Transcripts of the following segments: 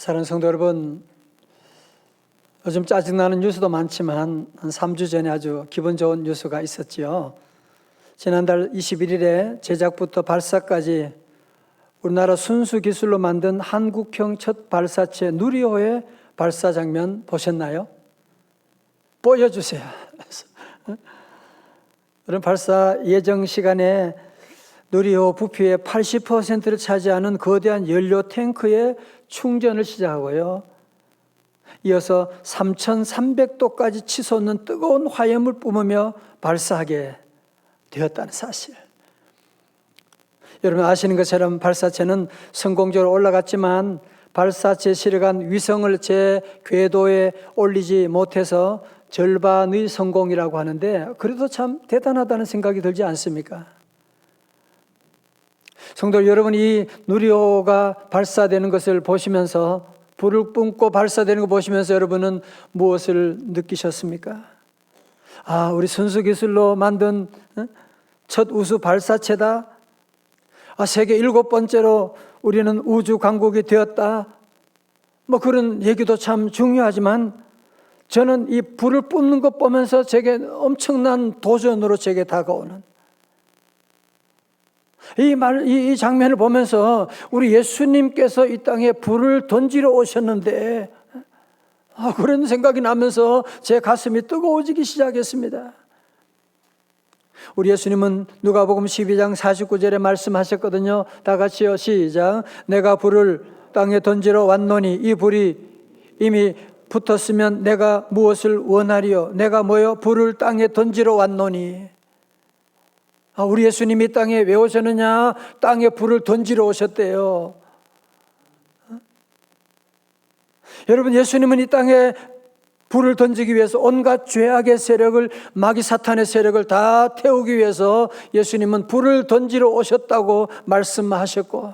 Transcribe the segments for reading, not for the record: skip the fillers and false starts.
사랑하는 성도 여러분, 요즘 짜증나는 뉴스도 많지만 한 3주 전에 아주 기분 좋은 뉴스가 있었지요. 지난달 21일에 제작부터 발사까지 우리나라 순수 기술로 만든 한국형 첫 발사체 누리호의 발사 장면 보셨나요? 보여주세요. 그런 발사 예정 시간에 누리호 부피의 80%를 차지하는 거대한 연료 탱크의 충전을 시작하고요. 이어서 3,300도까지 치솟는 뜨거운 화염을 뿜으며 발사하게 되었다는 사실. 여러분 아시는 것처럼 발사체는 성공적으로 올라갔지만 발사체 실어간 위성을 제 궤도에 올리지 못해서 절반의 성공이라고 하는데 그래도 참 대단하다는 생각이 들지 않습니까? 성도 여러분, 이 누리호가 발사되는 것을 보시면서 불을 뿜고 발사되는 거 보시면서 여러분은 무엇을 느끼셨습니까? 아, 우리 순수 기술로 만든 첫 우수 발사체다. 아, 세계 7번째로 우리는 우주 강국이 되었다. 뭐 그런 얘기도 참 중요하지만 저는 이 불을 뿜는 것 보면서 제게 엄청난 도전으로 제게 다가오는 이 장면을 보면서 우리 예수님께서 이 땅에 불을 던지러 오셨는데 그런 생각이 나면서 제 가슴이 뜨거워지기 시작했습니다. 우리 예수님은 누가복음 12장 49절에 말씀하셨거든요. 다 같이요, 시작. 내가 불을 땅에 던지러 왔노니 이 불이 이미 붙었으면 내가 무엇을 원하리요? 내가 뭐요? 불을 땅에 던지러 왔노니. 우리 예수님이 땅에 왜 오셨느냐? 땅에 불을 던지러 오셨대요. 여러분, 예수님은 이 땅에 불을 던지기 위해서 온갖 죄악의 세력을, 마귀 사탄의 세력을 다 태우기 위해서 예수님은 불을 던지러 오셨다고 말씀하셨고,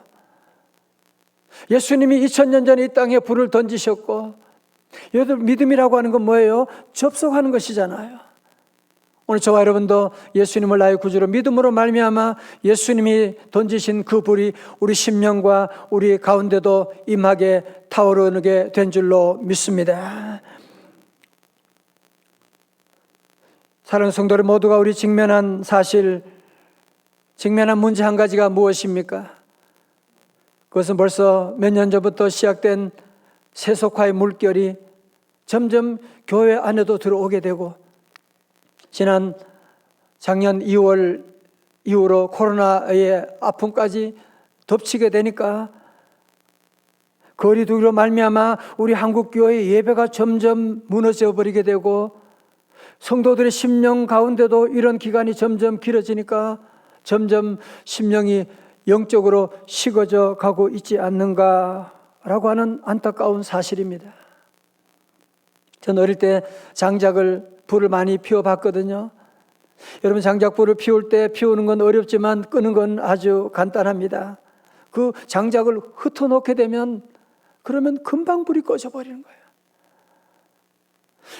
예수님이 2000년 전에 이 땅에 불을 던지셨고, 여러분 믿음이라고 하는 건 뭐예요? 접속하는 것이잖아요. 오늘 저와 여러분도 예수님을 나의 구주로 믿음으로 말미암아 예수님이 던지신 그 불이 우리 심령과 우리 가운데도 임하게 타오르게 된 줄로 믿습니다. 사랑하는 성도들 모두가 우리 직면한 사실, 직면한 문제 한 가지가 무엇입니까? 그것은 벌써 몇 년 전부터 시작된 세속화의 물결이 점점 교회 안에도 들어오게 되고, 작년 2월 이후로 코로나의 아픔까지 덮치게 되니까 거리두기로 말미암아 우리 한국교회의 예배가 점점 무너져 버리게 되고, 성도들의 심령 가운데도 이런 기간이 점점 길어지니까 점점 심령이 영적으로 식어져 가고 있지 않는가라고 하는 안타까운 사실입니다. 전 어릴 때 불을 많이 피워봤거든요. 여러분, 장작불을 피울 때 피우는 건 어렵지만 끄는 건 아주 간단합니다. 그 장작을 흩어놓게 되면 그러면 금방 불이 꺼져버리는 거예요.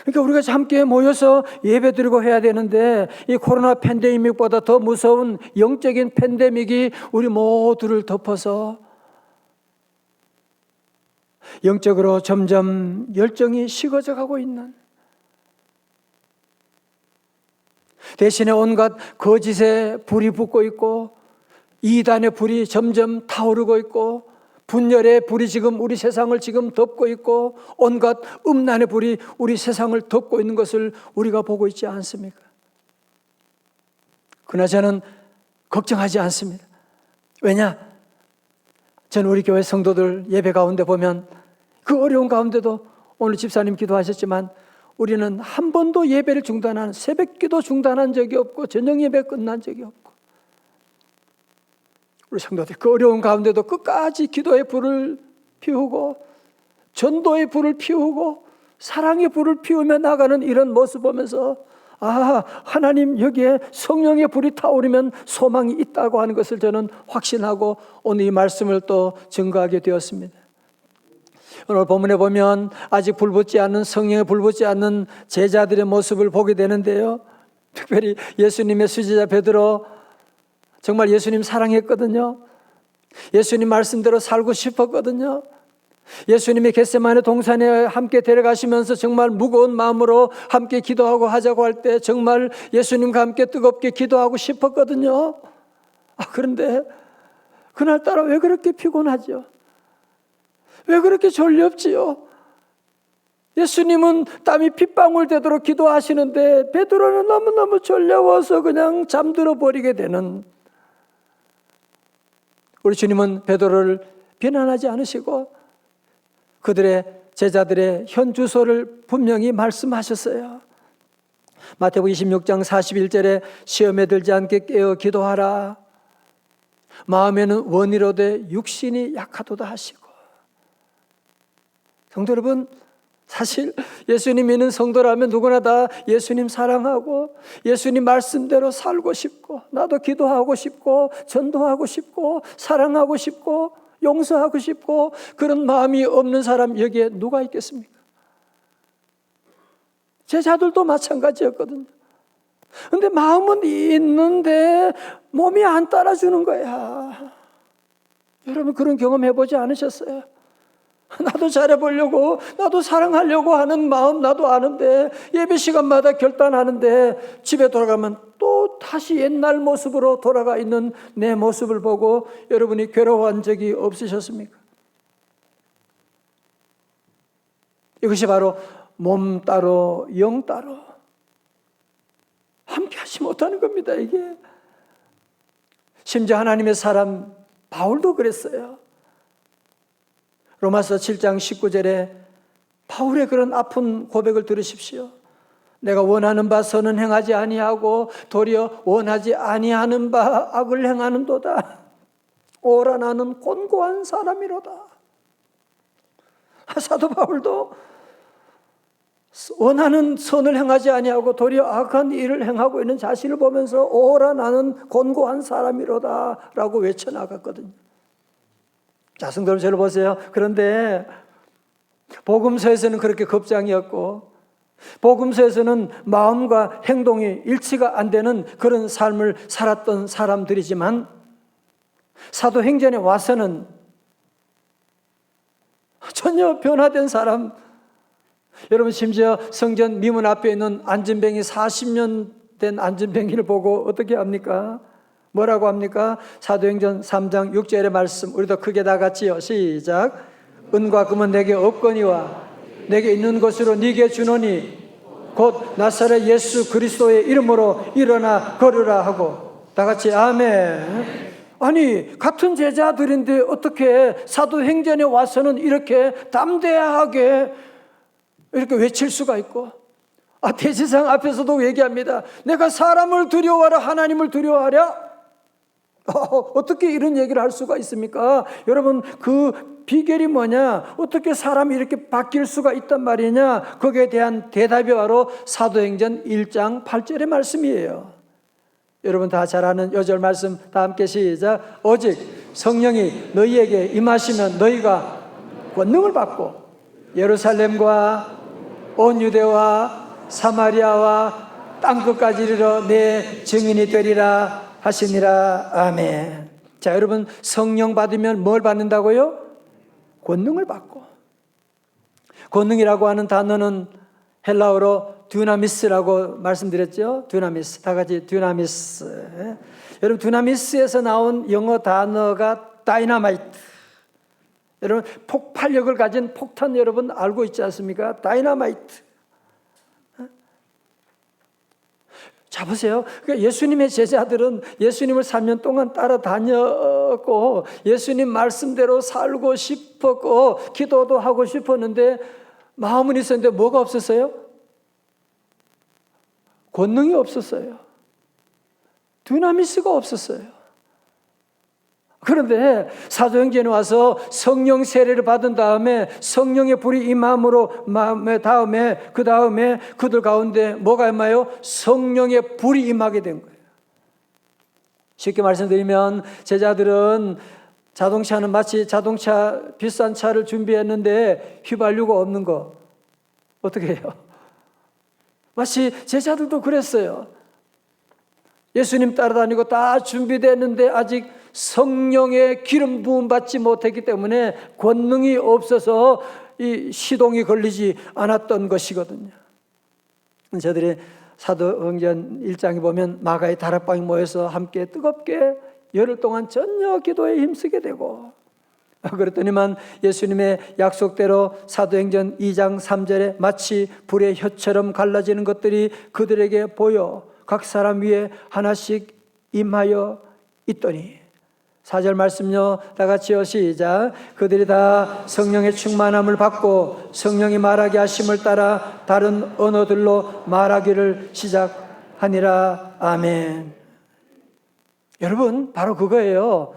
그러니까 우리가 함께 모여서 예배드리고 해야 되는데 이 코로나 팬데믹보다 더 무서운 영적인 팬데믹이 우리 모두를 덮어서 영적으로 점점 열정이 식어져 가고 있는, 대신에 온갖 거짓의 불이 붙고 있고 이단의 불이 점점 타오르고 있고 분열의 불이 지금 우리 세상을 지금 덮고 있고 온갖 음란의 불이 우리 세상을 덮고 있는 것을 우리가 보고 있지 않습니까? 그러나 저는 걱정하지 않습니다. 왜냐? 저는 우리 교회 성도들 예배 가운데 보면 그 어려운 가운데도 오늘 집사님 기도하셨지만 우리는 한 번도 예배를 중단한, 새벽 기도 중단한 적이 없고 저녁 예배 끝난 적이 없고, 우리 성도들 그 어려운 가운데도 끝까지 기도의 불을 피우고 전도의 불을 피우고 사랑의 불을 피우며 나가는 이런 모습 보면서 하나님 여기에 성령의 불이 타오르면 소망이 있다고 하는 것을 저는 확신하고 오늘 이 말씀을 또 증거하게 되었습니다. 오늘 본문에 보면 아직 불붙지 않는, 성령에 불붙지 않는 제자들의 모습을 보게 되는데요. 특별히 예수님의 수제자 베드로, 정말 예수님 사랑했거든요. 예수님 말씀대로 살고 싶었거든요. 예수님이 겟세마네 동산에 함께 데려가시면서 정말 무거운 마음으로 함께 기도하고 하자고 할 때 정말 예수님과 함께 뜨겁게 기도하고 싶었거든요. 그런데 그날따라 왜 그렇게 피곤하죠? 왜 그렇게 졸렵지요? 예수님은 땀이 핏방울 되도록 기도하시는데 베드로는 너무너무 졸려워서 그냥 잠들어 버리게 되는, 우리 주님은 베드로를 비난하지 않으시고 그들의 제자들의 현 주소를 분명히 말씀하셨어요. 마태복음 26장 41절에 시험에 들지 않게 깨어 기도하라. 마음에는 원이로되 육신이 약하도다 하시고. 성도 여러분, 사실 예수님 믿는 성도라면 누구나 다 예수님 사랑하고 예수님 말씀대로 살고 싶고, 나도 기도하고 싶고 전도하고 싶고 사랑하고 싶고 용서하고 싶고, 그런 마음이 없는 사람 여기에 누가 있겠습니까? 제자들도 마찬가지였거든요. 근데 마음은 있는데 몸이 안 따라주는 거야. 여러분 그런 경험 해보지 않으셨어요? 나도 잘해보려고, 나도 사랑하려고 하는 마음 나도 아는데, 예배 시간마다 결단하는데 집에 돌아가면 또 다시 옛날 모습으로 돌아가 있는 내 모습을 보고 여러분이 괴로워한 적이 없으셨습니까? 이것이 바로 몸 따로 영 따로 함께 하지 못하는 겁니다. 이게 심지어 하나님의 사람 바울도 그랬어요. 로마서 7장 19절에 바울의 그런 아픈 고백을 들으십시오. 내가 원하는 바 선은 행하지 아니하고 도리어 원하지 아니하는 바 악을 행하는도다. 오라 나는 곤고한 사람이로다. 사도 바울도 원하는 선을 행하지 아니하고 도리어 악한 일을 행하고 있는 자신을 보면서 오라 나는 곤고한 사람이로다 라고 외쳐나갔거든요. 자, 성도들 저를 보세요. 그런데 복음서에서는 그렇게 겁장이었고, 복음서에서는 마음과 행동이 일치가 안 되는 그런 삶을 살았던 사람들이지만, 사도행전에 와서는 전혀 변화된 사람. 여러분 심지어 성전 미문 앞에 있는 안진뱅이, 40년 된 안진뱅이를 보고 어떻게 합니까? 뭐라고 합니까? 사도행전 3장 6절의 말씀 우리도 크게 다 같이요. 시작. 은과 금은 내게 없거니와 내게 있는 것으로 네게 주노니 곧 나사렛 예수 그리스도의 이름으로 일어나 걸으라 하고, 다 같이 아멘. 아니 같은 제자들인데 어떻게 사도행전에 와서는 이렇게 담대하게 이렇게 외칠 수가 있고, 대제사장 앞에서도 얘기합니다. 내가 사람을 두려워하라 하나님을 두려워하랴? 어떻게 이런 얘기를 할 수가 있습니까? 여러분 그 비결이 뭐냐? 어떻게 사람이 이렇게 바뀔 수가 있단 말이냐? 거기에 대한 대답이 바로 사도행전 1장 8절의 말씀이에요. 여러분 다 잘 아는 요절 말씀 다 함께 시작. 오직 성령이 너희에게 임하시면 너희가 권능을 받고 예루살렘과 온 유대와 사마리아와 땅끝까지 이르러 내 증인이 되리라 하시니라. 아멘. 자, 여러분 성령 받으면 뭘 받는다고요? 권능을 받고. 권능이라고 하는 단어는 헬라어로 듀나미스라고 말씀드렸죠. 듀나미스. 다 같이 듀나미스. 여러분 듀나미스에서 나온 영어 단어가 다이나마이트. 여러분 폭발력을 가진 폭탄 여러분 알고 있지 않습니까? 다이나마이트. 자 보세요. 그러니까 예수님의 제자들은 예수님을 3년 동안 따라다녔고 예수님 말씀대로 살고 싶었고 기도도 하고 싶었는데 마음은 있었는데 뭐가 없었어요? 권능이 없었어요. 듀나미스가 없었어요. 그런데 사도행전에 와서 성령 세례를 받은 다음에 성령의 불이 임함으로 다음에 그 다음에 그들 가운데 뭐가 임하여? 성령의 불이 임하게 된 거예요. 쉽게 말씀드리면 제자들은 자동차는 마치 자동차 비싼 차를 준비했는데 휘발유가 없는 거 어떻게 해요? 마치 제자들도 그랬어요. 예수님 따라다니고 다 준비됐는데 아직 성령의 기름 부음 받지 못했기 때문에 권능이 없어서 이 시동이 걸리지 않았던 것이거든요. 저들이 사도행전 1장에 보면 마가의 다락방에 모여서 함께 뜨겁게 열흘 동안 전혀 기도에 힘쓰게 되고, 그랬더니만 예수님의 약속대로 사도행전 2장 3절에 마치 불의 혀처럼 갈라지는 것들이 그들에게 보여 각 사람 위에 하나씩 임하여 있더니, 4절 말씀요, 다 같이요, 시작. 그들이 다 성령의 충만함을 받고 성령이 말하게 하심을 따라 다른 언어들로 말하기를 시작하니라. 아멘. 여러분, 바로 그거예요.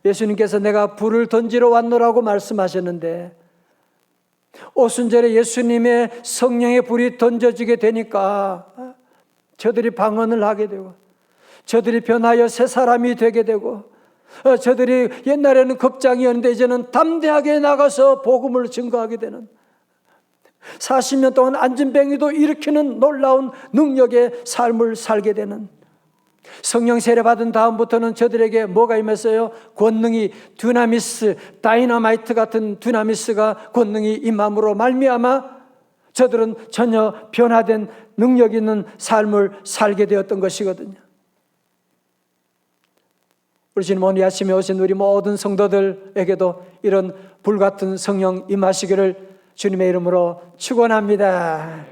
예수님께서 내가 불을 던지러 왔노라고 말씀하셨는데, 오순절에 예수님의 성령의 불이 던져지게 되니까 저들이 방언을 하게 되고, 저들이 변하여 새 사람이 되게 되고, 저들이 옛날에는 겁장이었는데 이제는 담대하게 나가서 복음을 증거하게 되는, 40년 동안 안진뱅이도 일으키는 놀라운 능력의 삶을 살게 되는, 성령 세례 받은 다음부터는 저들에게 뭐가 임했어요? 권능이, 두나미스, 다이너마이트 같은 두나미스가 권능이 임함으로 말미암아 저들은 전혀 변화된 능력 있는 삶을 살게 되었던 것이거든요. 우리 주님 오늘 아침에 오신 우리 모든 성도들에게도 이런 불같은 성령 임하시기를 주님의 이름으로 축원합니다.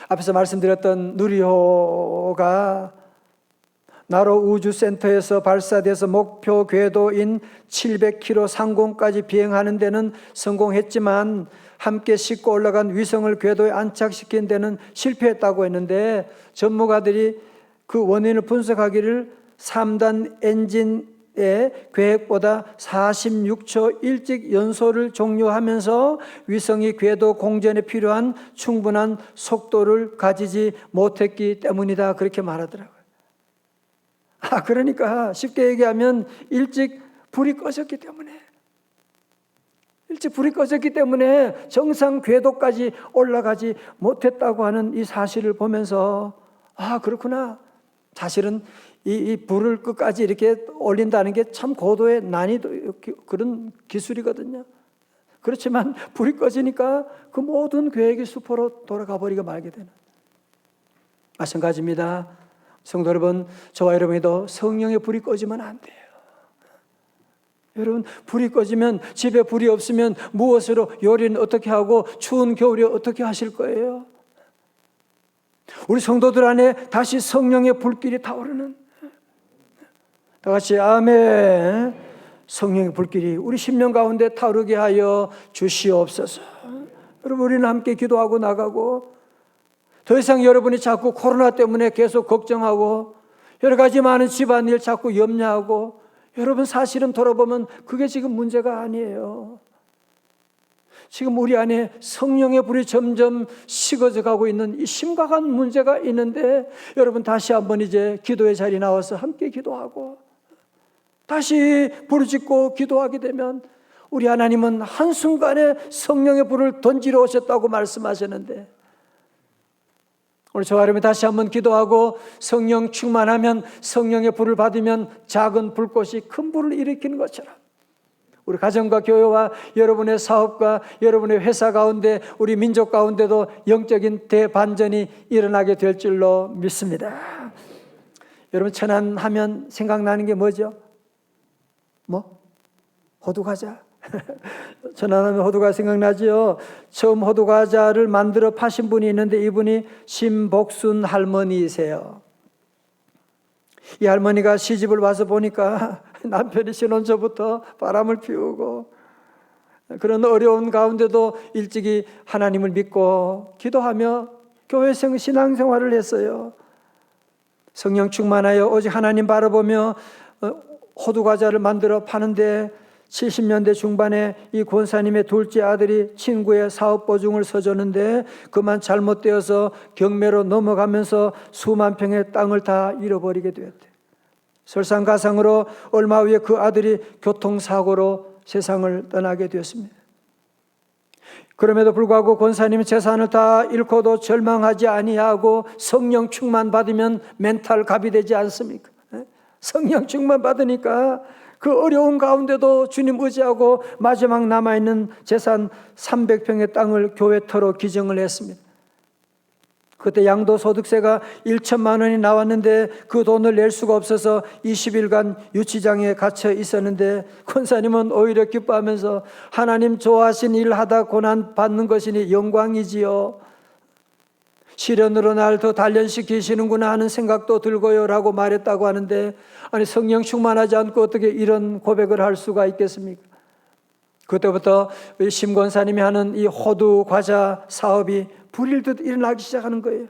앞에서 말씀드렸던 누리호가 나로 우주센터에서 발사돼서 목표 궤도인 700km 상공까지 비행하는 데는 성공했지만 함께 싣고 올라간 위성을 궤도에 안착시킨 데는 실패했다고 했는데, 전문가들이 그 원인을 분석하기를 3단 엔진의 계획보다 46초 일찍 연소를 종료하면서 위성이 궤도 공전에 필요한 충분한 속도를 가지지 못했기 때문이다, 그렇게 말하더라고요. 그러니까 쉽게 얘기하면 일찍 불이 꺼졌기 때문에 정상 궤도까지 올라가지 못했다고 하는 이 사실을 보면서, 그렇구나. 사실은 이 불을 끝까지 이렇게 올린다는 게 참 고도의 난이도 그런 기술이거든요. 그렇지만 불이 꺼지니까 그 모든 계획이 수포로 돌아가 버리고 말게 되는, 마찬가지입니다. 성도 여러분, 저와 여러분도 성령의 불이 꺼지면 안 돼요. 여러분, 불이 꺼지면, 집에 불이 없으면 무엇으로 요리는 어떻게 하고 추운 겨울에 어떻게 하실 거예요? 우리 성도들 안에 다시 성령의 불길이 타오르는, 다 같이 아멘. 성령의 불길이 우리 심령 가운데 타오르게 하여 주시옵소서. 여러분, 우리는 함께 기도하고 나가고, 더 이상 여러분이 자꾸 코로나 때문에 계속 걱정하고 여러 가지 많은 집안일 자꾸 염려하고, 여러분 사실은 돌아보면 그게 지금 문제가 아니에요. 지금 우리 안에 성령의 불이 점점 식어져 가고 있는 이 심각한 문제가 있는데, 여러분 다시 한번 이제 기도의 자리에 나와서 함께 기도하고 다시 부르짖고 기도하게 되면, 우리 하나님은 한순간에 성령의 불을 던지러 오셨다고 말씀하셨는데, 오늘 저와 여러분 다시 한번 기도하고 성령 충만하면, 성령의 불을 받으면 작은 불꽃이 큰 불을 일으키는 것처럼 우리 가정과 교회와 여러분의 사업과 여러분의 회사 가운데, 우리 민족 가운데도 영적인 대반전이 일어나게 될 줄로 믿습니다. 여러분, 천안하면 생각나는 게 뭐죠? 호두과자. 천안하면 호두과자 생각나죠? 처음 호두과자를 만들어 파신 분이 있는데, 이분이 심복순 할머니이세요. 이 할머니가 시집을 와서 보니까 남편이 신혼초부터 바람을 피우고, 그런 어려운 가운데도 일찍이 하나님을 믿고 기도하며 교회생 신앙생활을 했어요. 성령 충만하여 오직 하나님 바라보며 호두과자를 만들어 파는데, 70년대 중반에 이 권사님의 둘째 아들이 친구의 사업 보증을 서줬는데 그만 잘못되어서 경매로 넘어가면서 수만 평의 땅을 다 잃어버리게 되었대요. 설상가상으로 얼마 후에 그 아들이 교통사고로 세상을 떠나게 되었습니다. 그럼에도 불구하고 권사님이 재산을 다 잃고도 절망하지 아니하고 성령 충만 받으면 멘탈 갑이 되지 않습니까? 성령 충만 받으니까 그 어려운 가운데도 주님 의지하고 마지막 남아있는 재산 300평의 땅을 교회터로 기증을 했습니다. 그때 양도소득세가 1천만 원이 나왔는데 그 돈을 낼 수가 없어서 20일간 유치장에 갇혀 있었는데 권사님은 오히려 기뻐하면서 하나님 좋아하신 일 하다 고난 받는 것이니 영광이지요. 시련으로 날 더 단련시키시는구나 하는 생각도 들고요 라고 말했다고 하는데, 아니 성령 충만하지 않고 어떻게 이런 고백을 할 수가 있겠습니까? 그때부터 심 권사님이 하는 이 호두 과자 사업이 불일듯 일어나기 시작하는 거예요.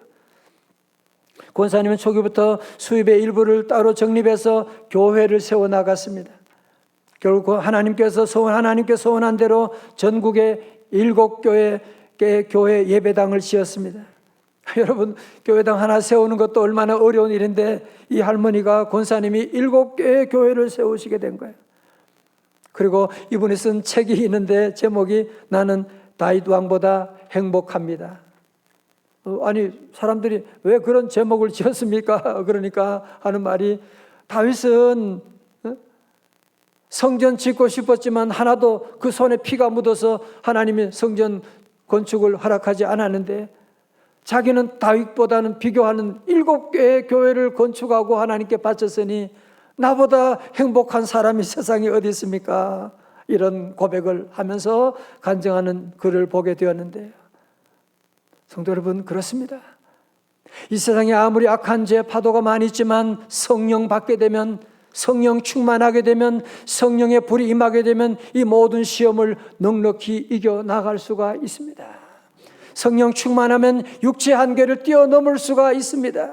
권사님은 초기부터 수입의 일부를 따로 적립해서 교회를 세워나갔습니다. 결국 하나님께 소원한 대로 전국에 7교회의 교회 예배당을 지었습니다. 여러분, 교회당 하나 세우는 것도 얼마나 어려운 일인데 이 할머니가 권사님이 7개의 교회를 세우시게 된 거예요. 그리고 이분이 쓴 책이 있는데 제목이 나는 다윗 왕보다 행복합니다. 아니 사람들이 왜 그런 제목을 지었습니까? 그러니까 하는 말이, 다윗은 성전 짓고 싶었지만 하나도 그 손에 피가 묻어서 하나님이 성전 건축을 허락하지 않았는데, 자기는 다윗보다는 비교하는 7개의 교회를 건축하고 하나님께 바쳤으니 나보다 행복한 사람이 세상에 어디 있습니까? 이런 고백을 하면서 간증하는 글을 보게 되었는데요. 성도 여러분, 그렇습니다. 이 세상에 아무리 악한 죄 파도가 많이 있지만 성령 받게 되면, 성령 충만하게 되면, 성령의 불이 임하게 되면 이 모든 시험을 넉넉히 이겨나갈 수가 있습니다. 성령 충만하면 육체의 한계를 뛰어넘을 수가 있습니다.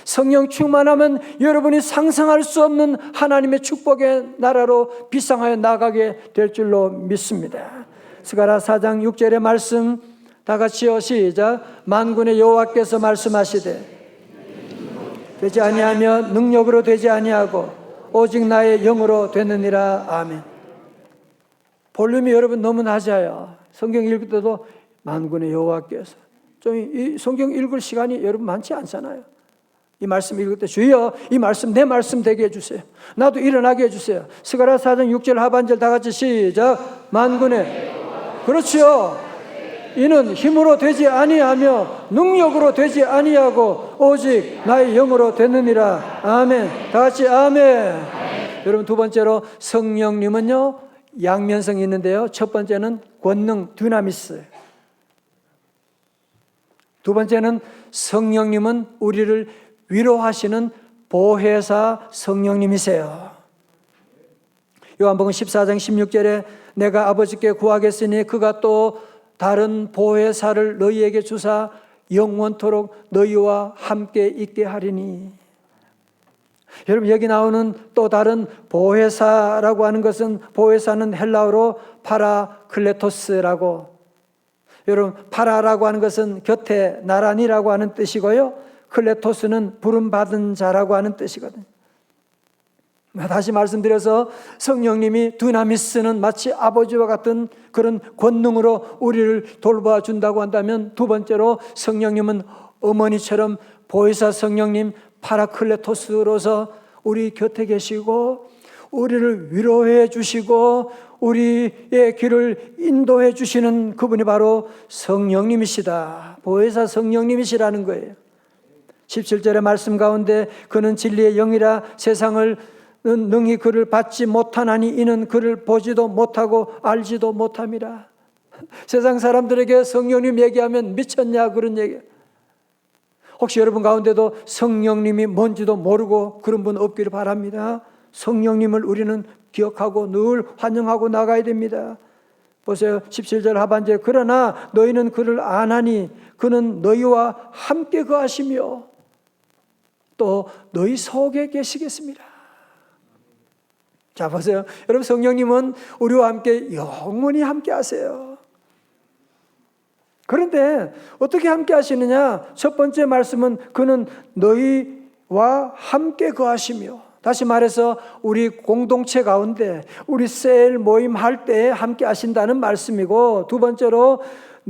성령 충만하면 여러분이 상상할 수 없는 하나님의 축복의 나라로 비상하여 나가게 될 줄로 믿습니다. 스가랴 4장 6절의 말씀 다 같이요, 시작. 만군의 여호와께서 말씀하시되 되지 아니하며 능력으로 되지 아니하고 오직 나의 영으로 되느니라. 아멘. 볼륨이 여러분 너무 낮아요. 성경 읽을 때도 만군의 여호와께서, 좀 이 성경 읽을 시간이 여러분 많지 않잖아요. 이 말씀 읽을 때 주여 이 말씀 내 말씀 되게 해주세요. 나도 일어나게 해주세요. 스가랴 4장 6절 하반절 다 같이 시작. 만군의, 그렇죠. 이는 힘으로 되지 아니하며 능력으로 되지 아니하고 오직 나의 영으로 되느니라. 아멘. 다 같이 아멘. 여러분, 두 번째로 성령님은요 양면성이 있는데요. 첫 번째는 권능 두나미스, 두 번째는 성령님은 우리를 위로하시는 보혜사 성령님이세요. 요한복음 14장 16절에 내가 아버지께 구하겠으니 그가 또 다른 보혜사를 너희에게 주사 영원토록 너희와 함께 있게 하리니. 여러분, 여기 나오는 또 다른 보혜사라고 하는 것은, 보혜사는 헬라어로 파라클레토스라고, 여러분 파라라고 하는 것은 곁에 나란히라고 하는 뜻이고요, 클레토스는 부름받은 자라고 하는 뜻이거든요. 다시 말씀드려서 성령님이 두나미스는 마치 아버지와 같은 그런 권능으로 우리를 돌봐준다고 한다면, 두 번째로 성령님은 어머니처럼 보혜사 성령님 파라클레토스로서 우리 곁에 계시고 우리를 위로해 주시고 우리의 길을 인도해 주시는 그분이 바로 성령님이시다. 보혜사 성령님이시라는 거예요. 17절의 말씀 가운데 그는 진리의 영이라 세상을 능히 그를 받지 못하나니 이는 그를 보지도 못하고 알지도 못함이라. 세상 사람들에게 성령님 얘기하면 미쳤냐 그런 얘기. 혹시 여러분 가운데도 성령님이 뭔지도 모르고 그런 분 없기를 바랍니다. 성령님을 우리는 기억하고 늘 환영하고 나가야 됩니다. 보세요. 17절 하반절, 그러나 너희는 그를 아나니 그는 너희와 함께 거하시며 또 너희 속에 계시겠습니다. 자, 보세요. 여러분, 성령님은 우리와 함께 영원히 함께 하세요. 그런데 어떻게 함께 하시느냐? 첫 번째 말씀은 그는 너희와 함께 거하시며, 다시 말해서 우리 공동체 가운데 우리 셀 모임 할 때 함께 하신다는 말씀이고, 두 번째로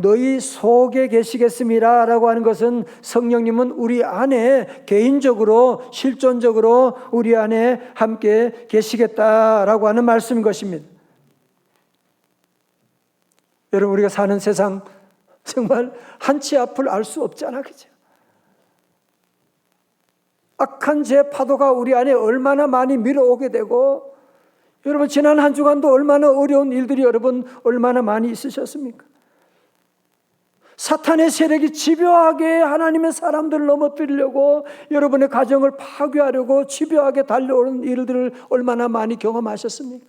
너희 속에 계시겠습니다 라고 하는 것은 성령님은 우리 안에 개인적으로 실존적으로 우리 안에 함께 계시겠다라고 하는 말씀인 것입니다. 여러분, 우리가 사는 세상 정말 한치 앞을 알 수 없잖아, 그죠? 악한 죄 파도가 우리 안에 얼마나 많이 밀어오게 되고, 여러분 지난 한 주간도 얼마나 어려운 일들이 여러분 얼마나 많이 있으셨습니까? 사탄의 세력이 집요하게 하나님의 사람들을 넘어뜨리려고, 여러분의 가정을 파괴하려고 집요하게 달려오는 일들을 얼마나 많이 경험하셨습니까?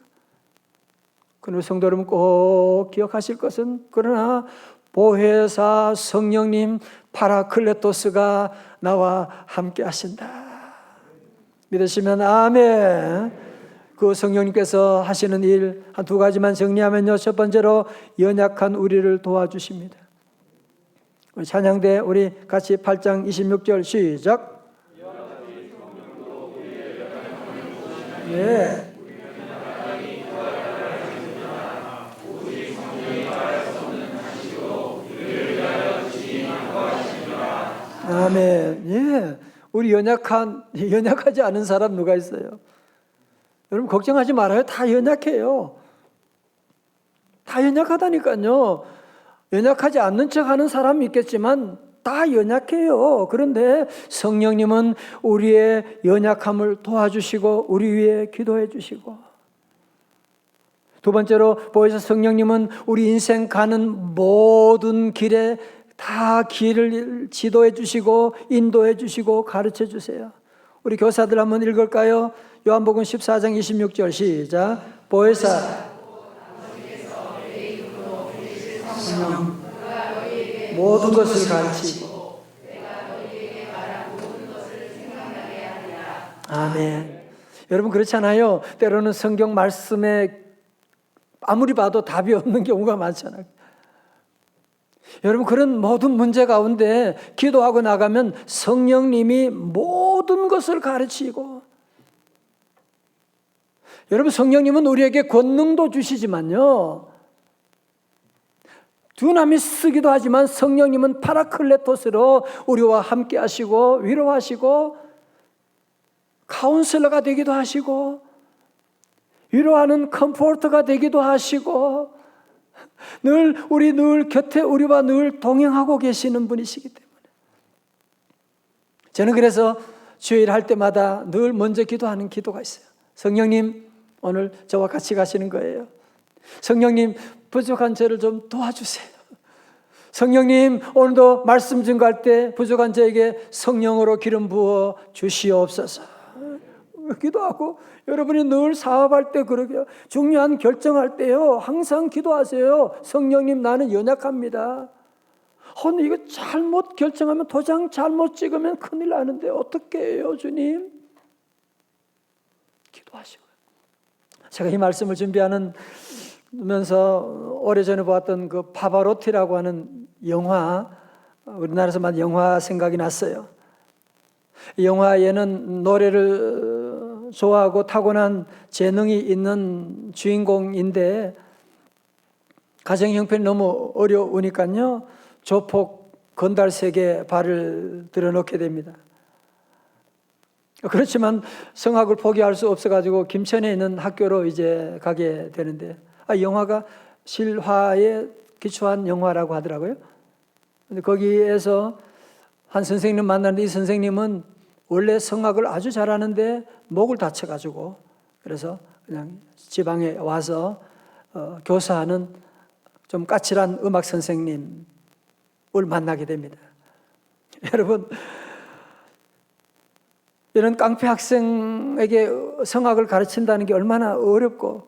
그러나 성도 여러분 꼭 기억하실 것은, 그러나 보혜사 성령님 파라클레토스가 나와 함께 하신다. 믿으시면 아멘. 그 성령님께서 하시는 일 한 두 가지만 정리하면요, 첫 번째로 연약한 우리를 도와주십니다. 우리 찬양대 우리 같이 8장 26절 시작. 네. 아멘. 예. 우리 연약하지 않은 사람 누가 있어요? 여러분 걱정하지 말아요. 다 연약해요. 다 연약하다니까요. 연약하지 않는 척 하는 사람이 있겠지만 다 연약해요. 그런데 성령님은 우리의 연약함을 도와주시고 우리 위해 기도해 주시고, 두 번째로 보혜사 성령님은 우리 인생 가는 모든 길에 다 길을 지도해 주시고 인도해 주시고 가르쳐 주세요. 우리 교사들 한번 읽을까요? 요한복음 14장 26절 시작. 보혜사 성령 모든 것을 가르치고 아멘. 여러분 그렇잖아요. 때로는 성경 말씀에 아무리 봐도 답이 없는 경우가 많잖아요. 여러분 그런 모든 문제 가운데 기도하고 나가면 성령님이 모든 것을 가르치고, 여러분 성령님은 우리에게 권능도 주시지만요, 두나미스기도 하지만 성령님은 파라클레토스로 우리와 함께 하시고 위로하시고 카운슬러가 되기도 하시고 위로하는 컴포터가 되기도 하시고 늘 곁에 우리와 늘 동행하고 계시는 분이시기 때문에, 저는 그래서 주일 할 때마다 늘 먼저 기도하는 기도가 있어요. 성령님 오늘 저와 같이 가시는 거예요. 성령님 부족한 저를 좀 도와주세요. 성령님 오늘도 말씀 증거할 때 부족한 저에게 성령으로 기름 부어 주시옵소서. 기도하고, 여러분이 늘 사업할 때 그러게요. 중요한 결정할 때요, 항상 기도하세요. 성령님 나는 연약합니다. 오늘 이거 잘못 결정하면, 도장 잘못 찍으면 큰일 나는데 어떻게 해요 주님? 기도하시고요. 제가 이 말씀을 준비하면서 오래전에 보았던 그 파바로티라고 하는 영화, 우리나라에서 만든 영화 생각이 났어요. 이 영화에는 노래를 좋아하고 타고난 재능이 있는 주인공인데, 가정 형편이 너무 어려우니까요, 조폭 건달색에 발을 들여놓게 됩니다. 그렇지만 성악을 포기할 수 없어가지고 김천에 있는 학교로 이제 가게 되는데, 영화가 실화에 기초한 영화라고 하더라고요. 근데 거기에서 한 선생님 만났는데, 이 선생님은 원래 성악을 아주 잘하는데 목을 다쳐가지고, 그래서 그냥 지방에 와서 교사하는 좀 까칠한 음악 선생님을 만나게 됩니다. 여러분, 이런 깡패 학생에게 성악을 가르친다는 게 얼마나 어렵고,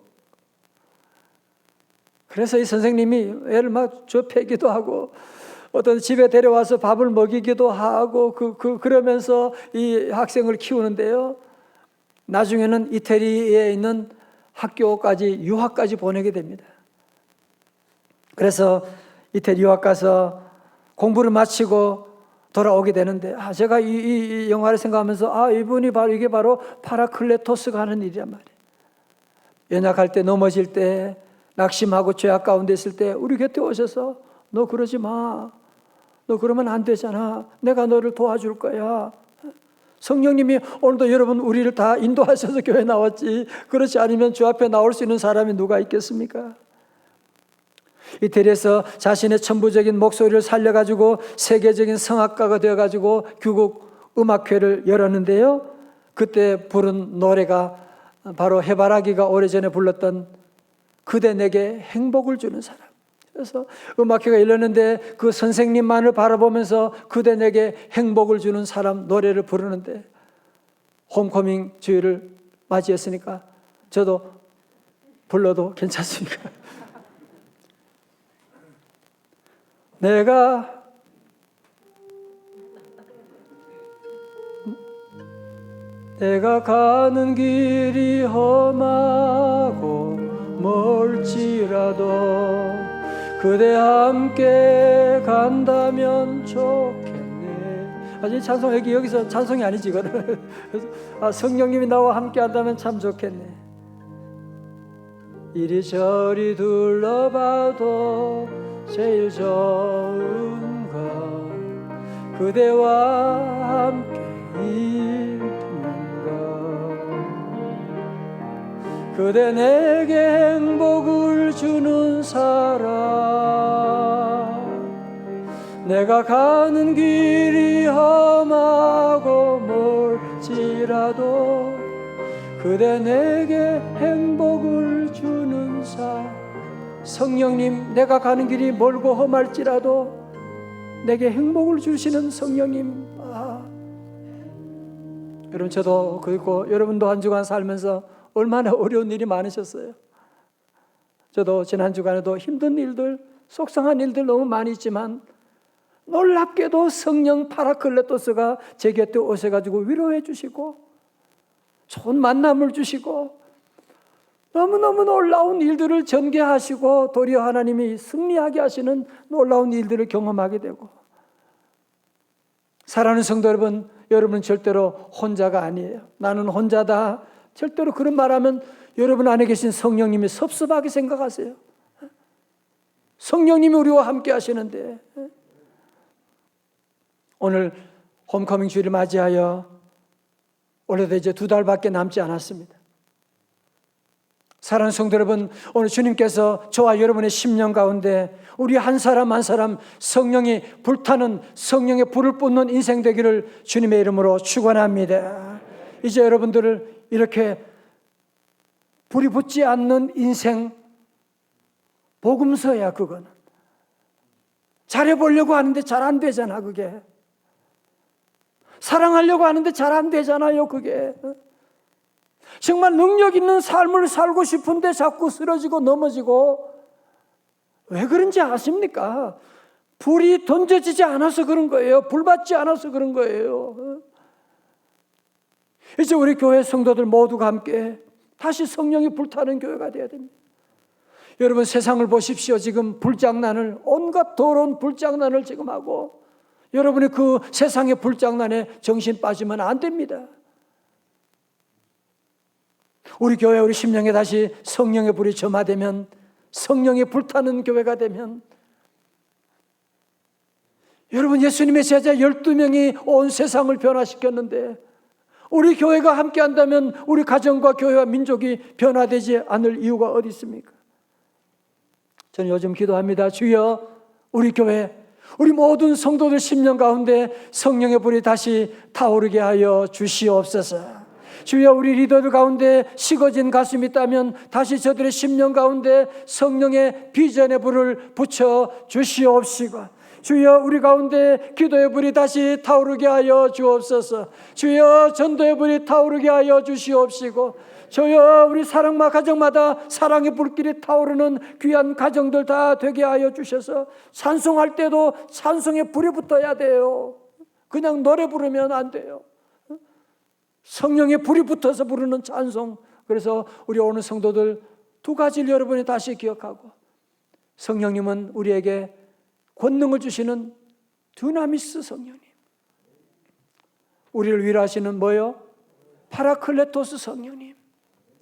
그래서 이 선생님이 애를 막 좁히기도 하고 어떤 집에 데려와서 밥을 먹이기도 하고 그러면서 이 학생을 키우는데요, 나중에는 이태리에 있는 학교까지 유학까지 보내게 됩니다. 그래서 이태리 유학 가서 공부를 마치고 돌아오게 되는데, 제가 이 영화를 생각하면서 이분이 바로 이게 바로 파라클레토스가 하는 일이란 말이에요. 연약할 때, 넘어질 때, 낙심하고 죄악 가운데 있을 때 우리 곁에 오셔서 너 그러지 마. 너 그러면 안 되잖아. 내가 너를 도와줄 거야. 성령님이 오늘도 여러분 우리를 다 인도하셔서 교회 나왔지, 그렇지 않으면 주 앞에 나올 수 있는 사람이 누가 있겠습니까? 이태리에서 자신의 천부적인 목소리를 살려가지고 세계적인 성악가가 되어가지고 귀국 음악회를 열었는데요, 그때 부른 노래가 바로 해바라기가 오래전에 불렀던 그대 내게 행복을 주는 사람. 그래서 음악회가 열렸는데 그 선생님만을 바라보면서 그대 내게 행복을 주는 사람 노래를 부르는데, 홈커밍 주일을 맞이했으니까 저도 불러도 괜찮습니까? 내가 가는 길이 험하고 멀지라도 그대 함께 간다면 좋겠네. 아직 찬송 여기서 찬송이 아니지 이거는. 성령님이 나와 함께 한다면 참 좋겠네. 이리저리 둘러봐도 제일 좋은 건 그대와 함께 있는 것. 그대 내게 행복을 주는 사람. 내가 가는 길이 험하고 멀지라도 그대 내게 행복을 주는 사람. 성령님, 내가 가는 길이 멀고 험할지라도 내게 행복을 주시는 성령님. 여러분, 저도 그리고 여러분도 한 주간 살면서 얼마나 어려운 일이 많으셨어요. 저도 지난 주간에도 힘든 일들, 속상한 일들 너무 많이 있지만 놀랍게도 성령 파라클레토스가 제 곁에 오셔가지고 위로해 주시고 좋은 만남을 주시고 너무너무 놀라운 일들을 전개하시고 도리어 하나님이 승리하게 하시는 놀라운 일들을 경험하게 되고. 사랑하는 성도 여러분, 여러분은 절대로 혼자가 아니에요. 나는 혼자다, 절대로 그런 말하면 여러분 안에 계신 성령님이 섭섭하게 생각하세요. 성령님이 우리와 함께 하시는데, 오늘 홈커밍 주일을 맞이하여 올해도 이제 2달밖에 남지 않았습니다. 사랑하는 성도 여러분, 오늘 주님께서 저와 여러분의 심령 가운데 우리 한 사람 한 사람 성령이 불타는, 성령의 불을 뿜는 인생 되기를 주님의 이름으로 축원합니다. 이제 여러분들을 이렇게 불이 붙지 않는 인생 복음서야. 그거는 잘해보려고 하는데 잘 안 되잖아. 그게 사랑하려고 하는데 잘 안 되잖아요. 그게 정말 능력 있는 삶을 살고 싶은데 자꾸 쓰러지고 넘어지고. 왜 그런지 아십니까? 불이 던져지지 않아서 그런 거예요. 불 받지 않아서 그런 거예요. 이제 우리 교회 성도들 모두가 함께 다시 성령이 불타는 교회가 되어야 됩니다. 여러분, 세상을 보십시오. 지금 불장난을, 온갖 더러운 불장난을 지금 하고, 여러분이 그 세상의 불장난에 정신 빠지면 안 됩니다. 우리 교회, 우리 심령에 다시 성령의 불이 점화되면, 성령이 불타는 교회가 되면, 여러분, 예수님의 제자 12명이 온 세상을 변화시켰는데 우리 교회가 함께 한다면 우리 가정과 교회와 민족이 변화되지 않을 이유가 어디 있습니까? 저는 요즘 기도합니다. 주여, 우리 교회, 우리 모든 성도들 심령 가운데 성령의 불이 다시 타오르게 하여 주시옵소서. 주여, 우리 리더들 가운데 식어진 가슴이 있다면 다시 저들의 심령 가운데 성령의 비전의 불을 붙여 주시옵시고, 주여, 우리 가운데 기도의 불이 다시 타오르게 하여 주옵소서. 주여, 전도의 불이 타오르게 하여 주시옵시고, 주여, 우리 사랑마 가정마다 사랑의 불길이 타오르는 귀한 가정들 다 되게 하여 주셔서 찬송할 때도 찬송의 불이 붙어야 돼요. 그냥 노래 부르면 안 돼요. 성령의 불이 붙어서 부르는 찬송. 그래서 우리 오늘 성도들 2가지를 여러분이 다시 기억하고, 성령님은 우리에게 권능을 주시는 두나미스 성령님, 우리를 위로하시는 뭐요? 파라클레토스 성령님,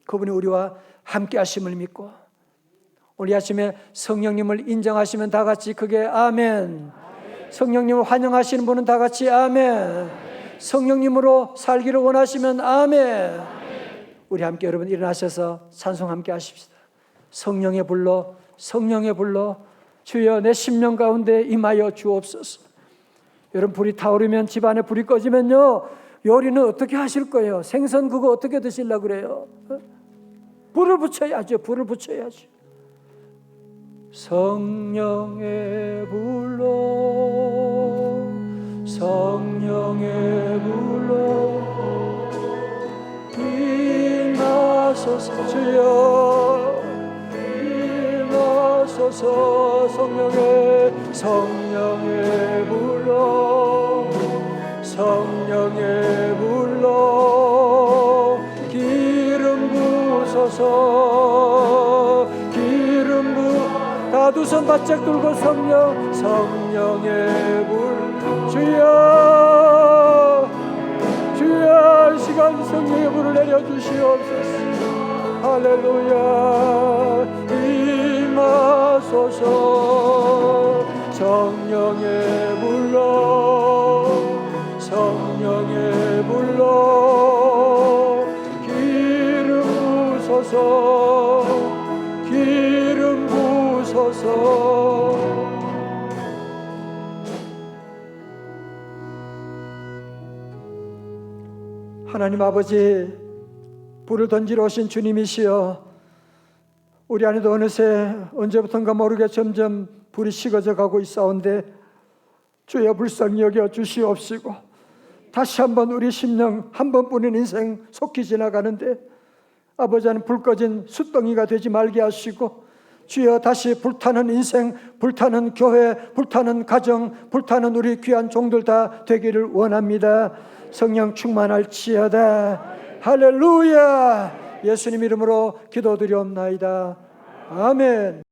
그분이 우리와 함께 하심을 믿고 우리 아침에 성령님을 인정하시면 다 같이 크게 아멘. 성령님을 환영하시는 분은 다 같이 아멘. 성령님으로 살기를 원하시면 아멘. 우리 함께 여러분 일어나셔서 찬송 함께 하십시다. 성령의 불로, 성령의 불로 주여 내 심령 가운데 임하여 주옵소서. 여러분 불이 타오르면, 집안에 불이 꺼지면요, 요리는 어떻게 하실 거예요? 생선 그거 어떻게 드시려고 그래요? 불을 붙여야죠. 불을 붙여야죠. 성령의 불로, 성령의 불로 임하소서. 주여 임하소서. 성령의 불로, 성령의 불로 기름 부으소서. 기름 다 두 손 바짝 들고 성령의 불. 주여 주여 이 시간 성령의 불을 내려주시옵소서. 할렐루야. 임하소서. 성령의 불로, 성령의 불로 기름 부으소서. 기름 부으소서. 하나님 아버지, 불을 던지러 오신 주님이시여, 우리 안에도 어느새 언제부턴가 모르게 점점 불이 식어져 가고 있사온데 주여 불쌍히 여겨 주시옵시고, 다시 한번 우리 심령 한 번뿐인 인생 속히 지나가는데 아버지는 불 꺼진 숯덩이가 되지 말게 하시고, 주여 다시 불타는 인생, 불타는 교회, 불타는 가정, 불타는 우리 귀한 종들 다 되기를 원합니다. 성령 충만할지어다. 할렐루야. 예수님 이름으로 기도드리옵나이다. 아멘.